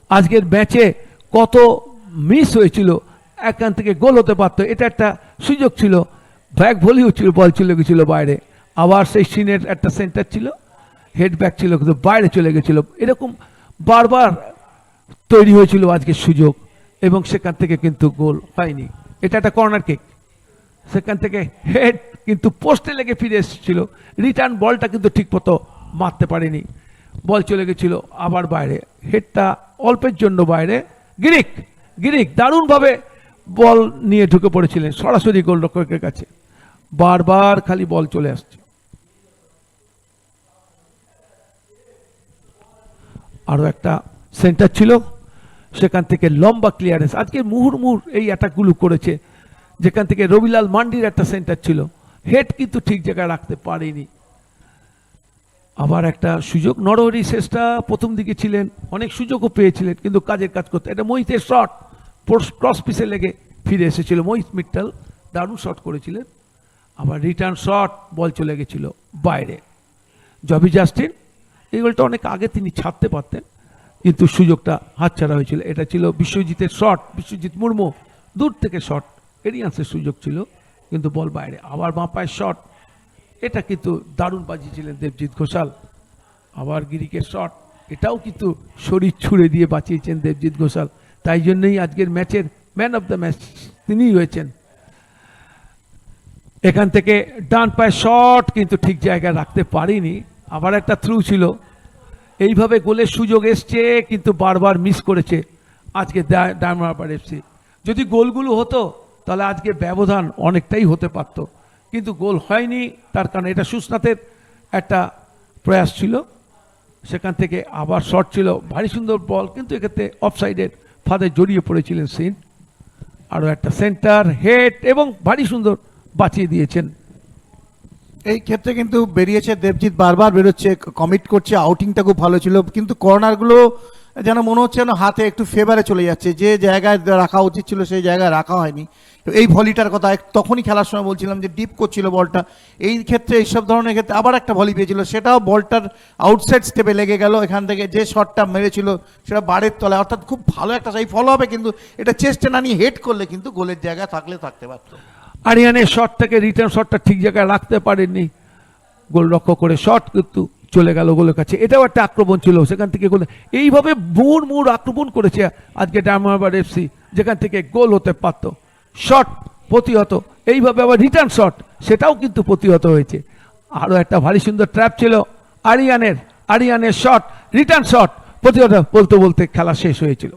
আজকের ম্যাচে কত মিস হয়েছিল, এখান থেকে গোল হতে পারতো, এটা একটা সুযোগ ছিল। ব্যাক ভলি হচ্ছিল, বল চলে গেছিল বাইরে। আবার সেই সিনের একটা সেন্টার ছিল, হেড ব্যাক ছিল কিন্তু বাইরে চলে গেছিল। এরকম বারবার তৈরি হয়েছিল আজকের সুযোগ, এবং সেখান থেকে কিন্তু গোল হয়নি। এটা একটা কর্নার কিক, সেখান থেকে হেড কিন্তু পোস্টে লেগে ফিরে এসেছিল। রিটার্ন বলটা কিন্তু ঠিক মতো মারতে পারেনি, বল চলে গেছিল আবার বাইরে। হেডটা অল্পের জন্য বাইরে। গিরিক গিরিক দারুণভাবে বল নিয়ে ঢুকে পড়েছিলেন সরাসরি গোলরক্ষকের কাছে। বারবার খালি বল চলে আসছে। আরও একটা সেন্টার ছিল, সেখান থেকে লম্বা ক্লিয়ারেন্স। আজকে মুহুর্মুহুর এই অ্যাটাকগুলো করেছে, যেখান থেকে রবিলাল মান্ডির একটা সেন্টার ছিল, হেড কিন্তু ঠিক জায়গায় রাখতে পারেনি। আবার একটা সুযোগ, নরহরি শেষটা প্রথম দিকে ছিলেন, অনেক সুযোগও পেয়েছিলেন কিন্তু কাজের কাজ করতে। এটা মোহিতের শট, ক্রস পিসে লেগে ফিরে এসেছিল। মোহিত মিট্টাল দারুণ শট করেছিলেন। আবার রিটার্ন শট, বল চলে গেছিল বাইরে। জবি জাস্টিন এই গোলটা অনেক আগে তিনি ছাড়তে পারতেন, কিন্তু সুযোগটা হাতছাড়া হয়েছিল। এটা ছিল বিশ্বজিতের শট, বিশ্বজিৎ মুর্মু দূর থেকে শট, এরিয়ান্সের সুযোগ ছিল কিন্তু বল বাইরে। আবার বাঁ পায়ের শট, এটা কিন্তু দারুণ বাজিয়েছিলেন দেবজিৎ ঘোষাল। আবার গিরিকের শট, এটাও কিন্তু শরীর ছুঁড়ে দিয়ে বাঁচিয়েছেন দেবজিৎ ঘোষাল। তাই জন্যই আজকের ম্যাচের ম্যান অফ দ্য ম্যাচ তিনিই হয়েছেন। এখান থেকে ডান পায়ের শট কিন্তু ঠিক জায়গায় রাখতে পারিনি। আবার একটা থ্রু ছিল। এইভাবে গোলের সুযোগ এসছে কিন্তু বারবার মিস করেছে আজকে ডায়মন্ড হারবার এফসি। যদি গোলগুলো হতো তাহলে আজকে ব্যবধান অনেকটাই হতে পারত, কিন্তু গোল হয়নি। তার কারণে এটা সুস্নাতের একটা প্রয়াস ছিল, সেখান থেকে আবার শট ছিল, ভারী সুন্দর বল, কিন্তু এক্ষেত্রে অফসাইডের ফাঁদে জড়িয়ে পড়েছিলেন সিন। আরও একটা সেন্টার, হেড এবং ভারী সুন্দর বাঁচিয়ে দিয়েছেন। এই ক্ষেত্রে কিন্তু বেরিয়েছে দেবজিৎ, বারবার বেরোচ্ছে, কমিট করছে, আউটিংটা খুব ভালো ছিল, কিন্তু কর্নারগুলো যেন মনে হচ্ছে যেন হাতে একটু ফেভারে চলে যাচ্ছে। যে জায়গায় রাখা উচিত ছিল সেই জায়গায় রাখা হয়নি। এই ভলিটার কথা তখনই খেলার সময় বলছিলাম যে ডিপ করছিল বলটা। এই ক্ষেত্রে এইসব ধরনের ক্ষেত্রে আবার একটা ভলি পেয়েছিল, সেটাও বলটার আউটসাইড স্টেপে লেগে গেল। এখান থেকে যে শটটা মেরেছিল সেটা বারের তলায়, অর্থাৎ খুব ভালো একটা সেই ফলো হবে, কিন্তু এটা চেষ্টা না নিয়ে হেড করলে কিন্তু গোলের জায়গায় থাকতে পারত। আরিয়ানের শট থেকে রিটার্ন শটটা ঠিক জায়গায় রাখতে পারেননি, গোল রক্ষা করে শট কিন্তু চলে গেল গোলের কাছে। এটাও একটা আক্রমণ ছিল, সেখান থেকে গোল। এইভাবে মুহুর্মুহুর আক্রমণ করেছে আজকে ডায়মন্ড হারবার এফসি, যেখান থেকে গোল হতে পারত। শট প্রতিহত, এইভাবে আবার রিটার্ন শট, সেটাও কিন্তু প্রতিহত হয়েছে। আরও একটা ভারী সুন্দর ট্র্যাপ ছিল আরিয়ানের শট, রিটার্ন শট প্রতিহত, বলতে বলতে খেলা শেষ হয়েছিল।